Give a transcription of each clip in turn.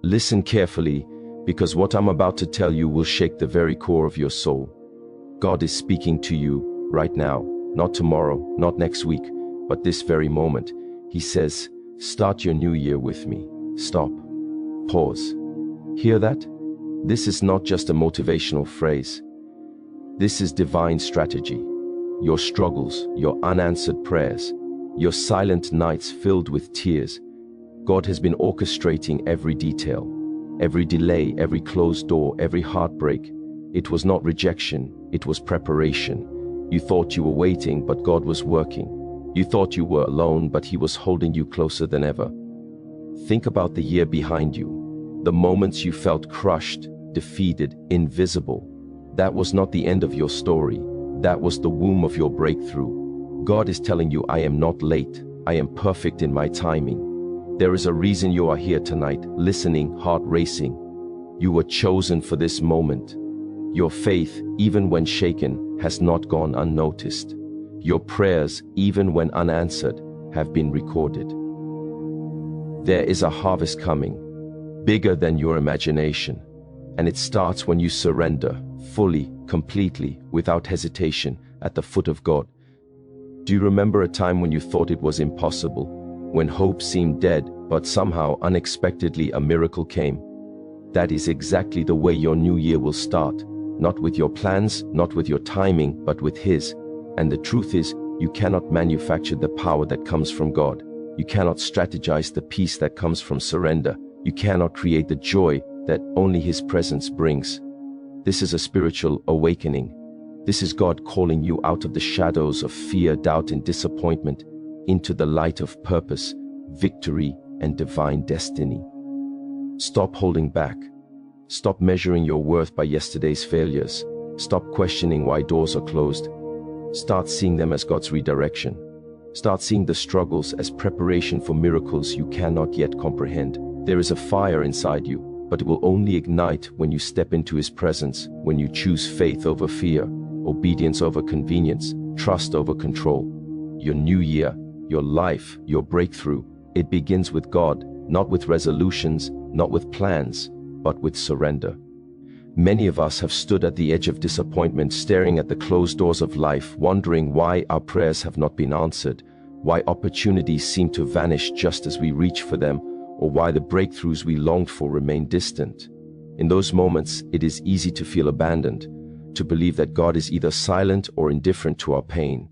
Listen carefully, because what I'm about to tell you will shake the very core of your soul. God is speaking to you right now, not tomorrow, not next week, but this very moment. He says, start your new year with me. Stop. Pause. Hear that? This is not just a motivational phrase. This is divine strategy. Your struggles, your unanswered prayers, your silent nights filled with tears. God has been orchestrating every detail, every delay, every closed door, every heartbreak. It was not rejection, it was preparation. You thought you were waiting, but God was working. You thought you were alone, but He was holding you closer than ever. Think about the year behind you, the moments you felt crushed, defeated, invisible. That was not the end of your story. That was the womb of your breakthrough. God is telling you, I am not late. I am perfect in my timing. There is a reason you are here tonight, listening, heart racing. You were chosen for this moment. Your faith, even when shaken, has not gone unnoticed. Your prayers, even when unanswered, have been recorded. There is a harvest coming, bigger than your imagination. And it starts when you surrender, fully, completely, without hesitation, at the foot of God. Do you remember a time when you thought it was impossible? When hope seemed dead, but somehow, unexpectedly, a miracle came? That is exactly the way your new year will start. Not with your plans, not with your timing, but with His. And the truth is, you cannot manufacture the power that comes from God. You cannot strategize the peace that comes from surrender. You cannot create the joy that only His presence brings. This is a spiritual awakening. This is God calling you out of the shadows of fear, doubt, and disappointment into the light of purpose, victory, and divine destiny. Stop holding back. Stop measuring your worth by yesterday's failures. Stop questioning why doors are closed. Start seeing them as God's redirection. Start seeing the struggles as preparation for miracles you cannot yet comprehend. There is a fire inside you, but it will only ignite when you step into His presence, when you choose faith over fear, obedience over convenience, trust over control. Your new year, your life, your breakthrough, it begins with God, not with resolutions, not with plans, but with surrender. Many of us have stood at the edge of disappointment, staring at the closed doors of life, wondering why our prayers have not been answered, why opportunities seem to vanish just as we reach for them, or why the breakthroughs we longed for remain distant. In those moments, it is easy to feel abandoned, to believe that God is either silent or indifferent to our pain.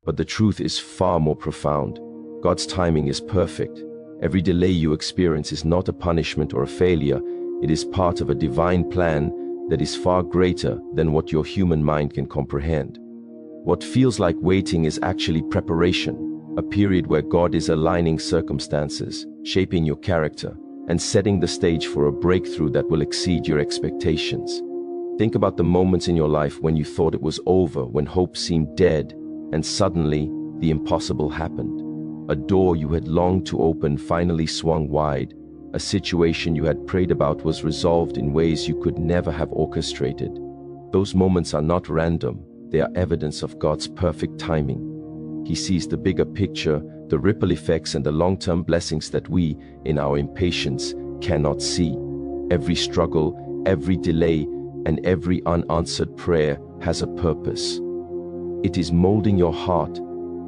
But the truth is far more profound. God's timing is perfect. Every delay you experience is not a punishment or a failure. It is part of a divine plan that is far greater than what your human mind can comprehend. What feels like waiting is actually preparation, a period where God is aligning circumstances, shaping your character, and setting the stage for a breakthrough that will exceed your expectations. Think about the moments in your life when you thought it was over, when hope seemed dead, and suddenly the impossible happened. A door you had longed to open finally swung wide. A situation you had prayed about was resolved in ways you could never have orchestrated. Those moments are not random. They are evidence of God's perfect timing. He sees the bigger picture, the ripple effects, and the long-term blessings that we, in our impatience, cannot see. Every struggle, every delay, and every unanswered prayer has a purpose. It is molding your heart,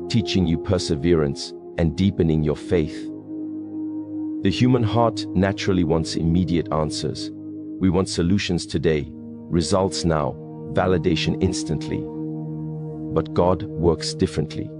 teaching you perseverance, and deepening your faith. The human heart naturally wants immediate answers. We want solutions today, results now, validation instantly. But God works differently.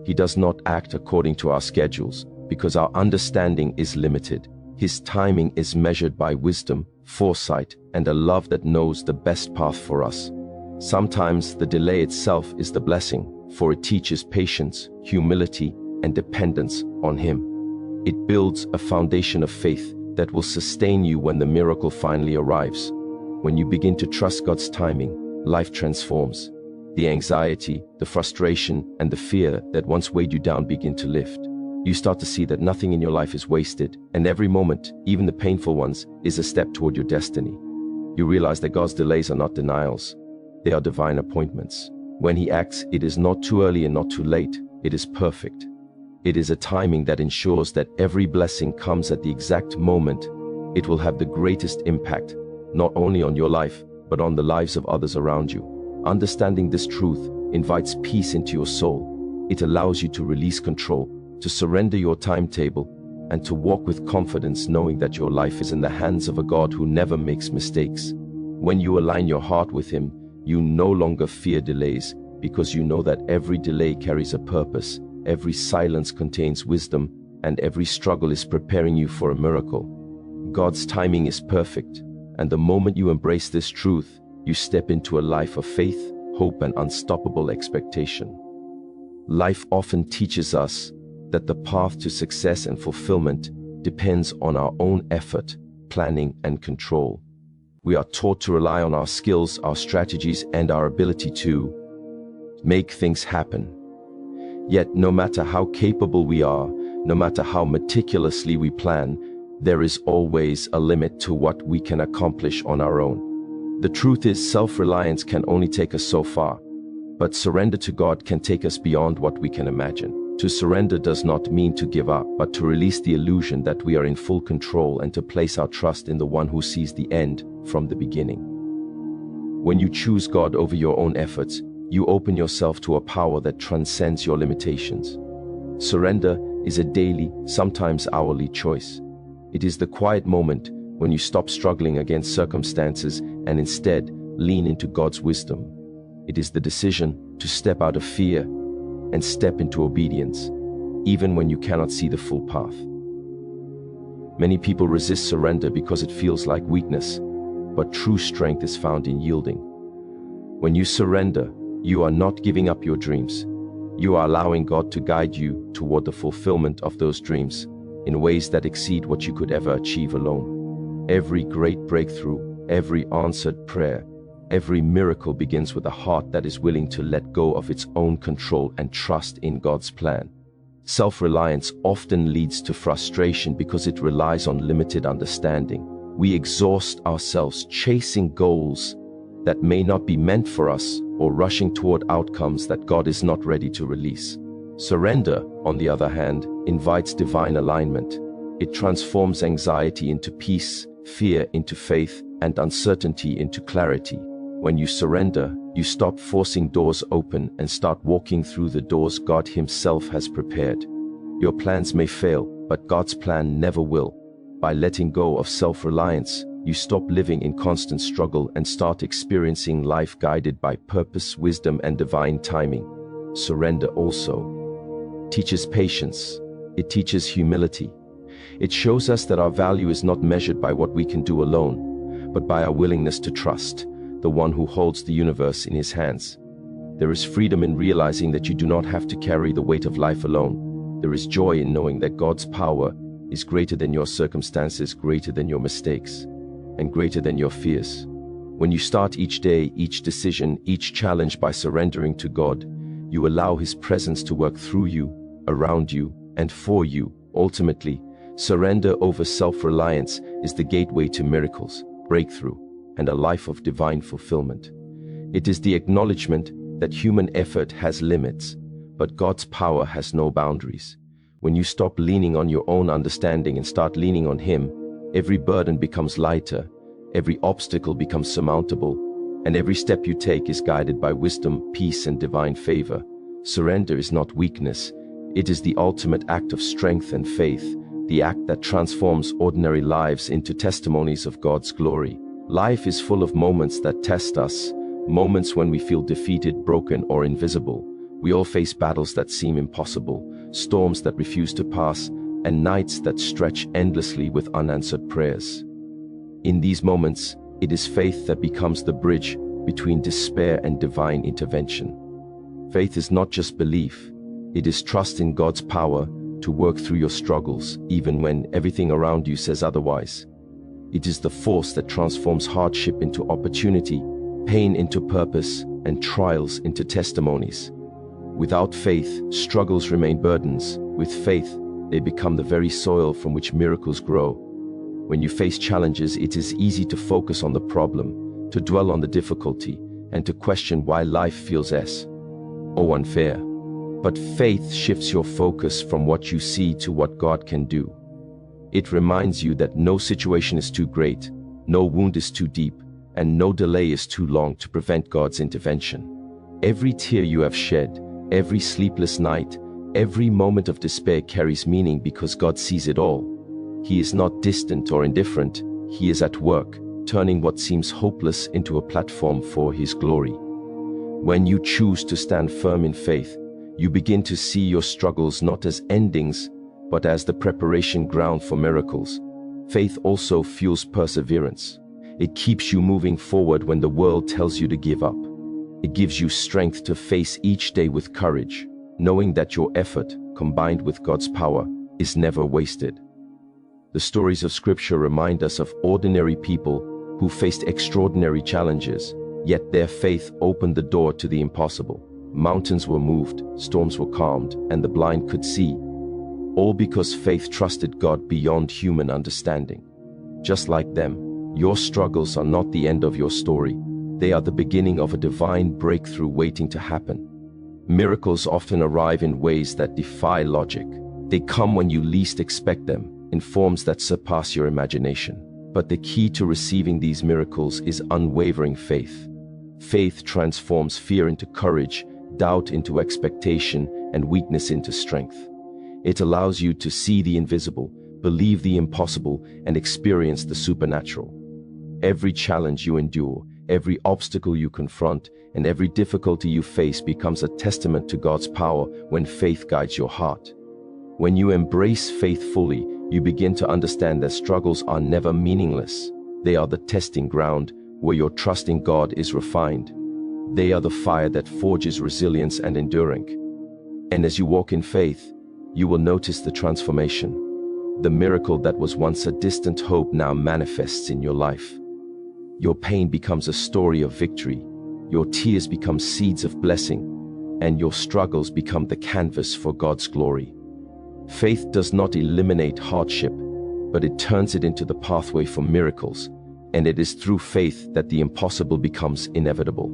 He does not act according to our schedules, because our understanding is limited. His timing is measured by wisdom, foresight, and a love that knows the best path for us. Sometimes the delay itself is the blessing, for it teaches patience, humility, and dependence on Him. It builds a foundation of faith that will sustain you when the miracle finally arrives. When you begin to trust God's timing, life transforms. The anxiety, the frustration, and the fear that once weighed you down begin to lift. You start to see that nothing in your life is wasted, and every moment, even the painful ones, is a step toward your destiny. You realize that God's delays are not denials. They are divine appointments. When He acts, it is not too early and not too late. It is perfect. It is a timing that ensures that every blessing comes at the exact moment it will have the greatest impact, not only on your life, but on the lives of others around you. Understanding this truth invites peace into your soul. It allows you to release control, to surrender your timetable, and to walk with confidence, knowing that your life is in the hands of a God who never makes mistakes. When you align your heart with Him, you no longer fear delays, because you know that every delay carries a purpose, every silence contains wisdom, and every struggle is preparing you for a miracle. God's timing is perfect, and the moment you embrace this truth, you step into a life of faith, hope, and unstoppable expectation. Life often teaches us that the path to success and fulfillment depends on our own effort, planning, and control. We are taught to rely on our skills, our strategies, and our ability to make things happen. Yet, no matter how capable we are, no matter how meticulously we plan, there is always a limit to what we can accomplish on our own. The truth is, self-reliance can only take us so far, but surrender to God can take us beyond what we can imagine. To surrender does not mean to give up, but to release the illusion that we are in full control and to place our trust in the one who sees the end from the beginning. When you choose God over your own efforts, you open yourself to a power that transcends your limitations. Surrender is a daily, sometimes hourly choice. It is the quiet moment when you stop struggling against circumstances and instead lean into God's wisdom. It is the decision to step out of fear and step into obedience, even when you cannot see the full path. Many people resist surrender because it feels like weakness, but true strength is found in yielding. When you surrender, you are not giving up your dreams. You are allowing God to guide you toward the fulfillment of those dreams in ways that exceed what you could ever achieve alone. Every great breakthrough, every answered prayer, every miracle begins with a heart that is willing to let go of its own control and trust in God's plan. Self-reliance often leads to frustration because it relies on limited understanding. We exhaust ourselves chasing goals that may not be meant for us or rushing toward outcomes that God is not ready to release. Surrender, on the other hand, invites divine alignment. It transforms anxiety into peace, fear into faith, and uncertainty into clarity. When you surrender, you stop forcing doors open and start walking through the doors God Himself has prepared. Your plans may fail, but God's plan never will. By letting go of self-reliance, you stop living in constant struggle and start experiencing life guided by purpose, wisdom, and divine timing. Surrender also teaches patience. It teaches humility. It shows us that our value is not measured by what we can do alone, but by our willingness to trust the one who holds the universe in His hands. There is freedom in realizing that you do not have to carry the weight of life alone. There is joy in knowing that God's power is greater than your circumstances, greater than your mistakes, and greater than your fears. When you start each day, each decision, each challenge by surrendering to God, you allow His presence to work through you, around you, and for you. Ultimately, surrender over self-reliance is the gateway to miracles, breakthrough, and a life of divine fulfillment. It is the acknowledgement that human effort has limits, but God's power has no boundaries. When you stop leaning on your own understanding and start leaning on Him, every burden becomes lighter, every obstacle becomes surmountable, and every step you take is guided by wisdom, peace, and divine favor. Surrender is not weakness. It is the ultimate act of strength and faith, the act that transforms ordinary lives into testimonies of God's glory. Life is full of moments that test us, moments when we feel defeated, broken, or invisible. We all face battles that seem impossible, storms that refuse to pass, and nights that stretch endlessly with unanswered prayers. In these moments, it is faith that becomes the bridge between despair and divine intervention. Faith is not just belief, it is trust in God's power to work through your struggles, even when everything around you says otherwise. It is the force that transforms hardship into opportunity, pain into purpose, and trials into testimonies. Without faith, struggles remain burdens. With faith, they become the very soil from which miracles grow. When you face challenges, it is easy to focus on the problem, to dwell on the difficulty, and to question why life feels unfair. But faith shifts your focus from what you see to what God can do. It reminds you that no situation is too great, no wound is too deep, and no delay is too long to prevent God's intervention. Every tear you have shed, every sleepless night, every moment of despair carries meaning because God sees it all. He is not distant or indifferent. He is at work, turning what seems hopeless into a platform for His glory. When you choose to stand firm in faith, you begin to see your struggles not as endings, but as the preparation ground for miracles. Faith also fuels perseverance. It keeps you moving forward when the world tells you to give up. It gives you strength to face each day with courage, knowing that your effort, combined with God's power, is never wasted. The stories of Scripture remind us of ordinary people who faced extraordinary challenges, yet their faith opened the door to the impossible. Mountains were moved, storms were calmed, and the blind could see, all because faith trusted God beyond human understanding. Just like them, your struggles are not the end of your story. They are the beginning of a divine breakthrough waiting to happen. Miracles often arrive in ways that defy logic. They come when you least expect them, in forms that surpass your imagination. But the key to receiving these miracles is unwavering faith. Faith transforms fear into courage, doubt into expectation, and weakness into strength. It allows you to see the invisible, believe the impossible, and experience the supernatural. Every challenge you endure, every obstacle you confront, and every difficulty you face becomes a testament to God's power when faith guides your heart. When you embrace faith fully, you begin to understand that struggles are never meaningless. They are the testing ground where your trust in God is refined. They are the fire that forges resilience and endurance. And as you walk in faith, you will notice the transformation. The miracle that was once a distant hope now manifests in your life. Your pain becomes a story of victory, your tears become seeds of blessing, and your struggles become the canvas for God's glory. Faith does not eliminate hardship, but it turns it into the pathway for miracles, and it is through faith that the impossible becomes inevitable.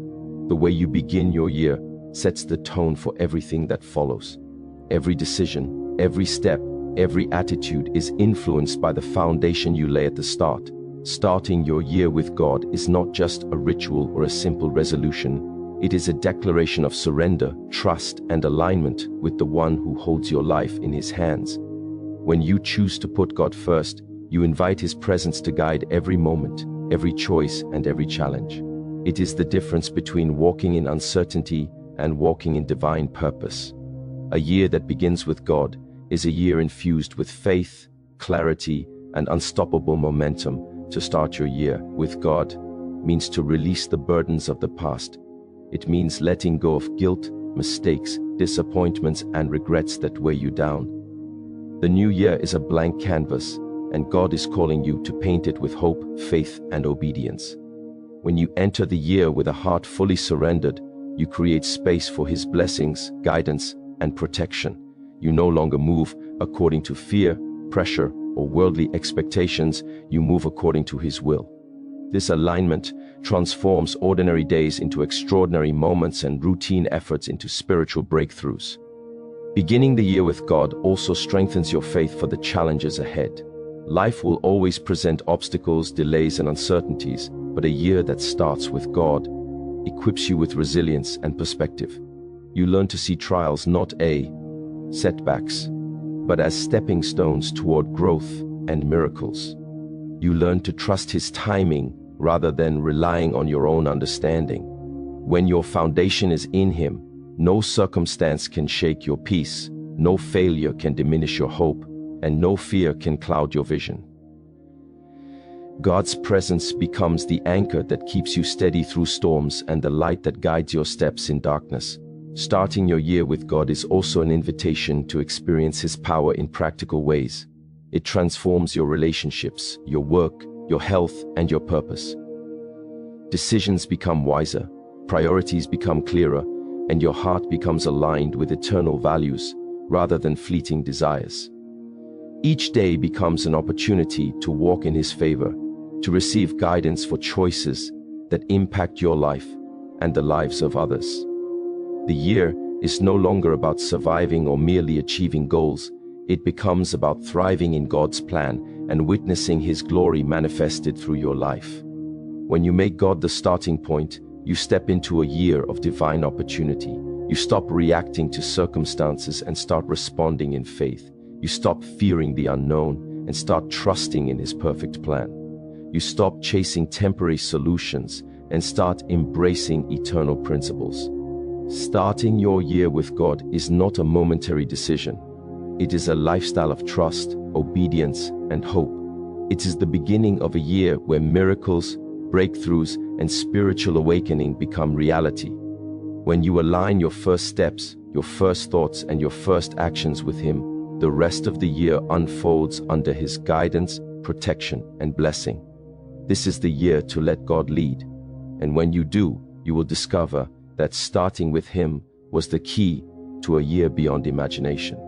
The way you begin your year sets the tone for everything that follows. Every decision, every step, every attitude is influenced by the foundation you lay at the start. Starting your year with God is not just a ritual or a simple resolution. It is a declaration of surrender, trust, and alignment with the one who holds your life in His hands. When you choose to put God first, you invite His presence to guide every moment, every choice, and every challenge. It is the difference between walking in uncertainty and walking in divine purpose. A year that begins with God is a year infused with faith, clarity, and unstoppable momentum. To start your year with God means to release the burdens of the past. It means letting go of guilt, mistakes, disappointments, and regrets that weigh you down. The new year is a blank canvas, and God is calling you to paint it with hope, faith, and obedience. When you enter the year with a heart fully surrendered, you create space for His blessings, guidance, and protection. You no longer move according to fear, pressure, or worldly expectations. You move according to His will. This alignment transforms ordinary days into extraordinary moments and routine efforts into spiritual breakthroughs. Beginning the year with God also strengthens your faith for the challenges ahead. Life will always present obstacles, delays, and uncertainties, but a year that starts with God equips you with resilience and perspective. You learn to see trials not as setbacks, but as stepping stones toward growth and miracles. You learn to trust His timing rather than relying on your own understanding. When your foundation is in Him, no circumstance can shake your peace, no failure can diminish your hope, and no fear can cloud your vision. God's presence becomes the anchor that keeps you steady through storms and the light that guides your steps in darkness. Starting your year with God is also an invitation to experience His power in practical ways. It transforms your relationships, your work, your health, and your purpose. Decisions become wiser, priorities become clearer, and your heart becomes aligned with eternal values rather than fleeting desires. Each day becomes an opportunity to walk in His favor, to receive guidance for choices that impact your life and the lives of others. The year is no longer about surviving or merely achieving goals. It becomes about thriving in God's plan and witnessing His glory manifested through your life. When you make God the starting point, you step into a year of divine opportunity. You stop reacting to circumstances and start responding in faith. You stop fearing the unknown and start trusting in His perfect plan. You stop chasing temporary solutions and start embracing eternal principles. Starting your year with God is not a momentary decision. It is a lifestyle of trust, obedience, and hope. It is the beginning of a year where miracles, breakthroughs, and spiritual awakening become reality. When you align your first steps, your first thoughts, and your first actions with Him, the rest of the year unfolds under His guidance, protection, and blessing. This is the year to let God lead. And when you do, you will discover that starting with Him was the key to a year beyond imagination.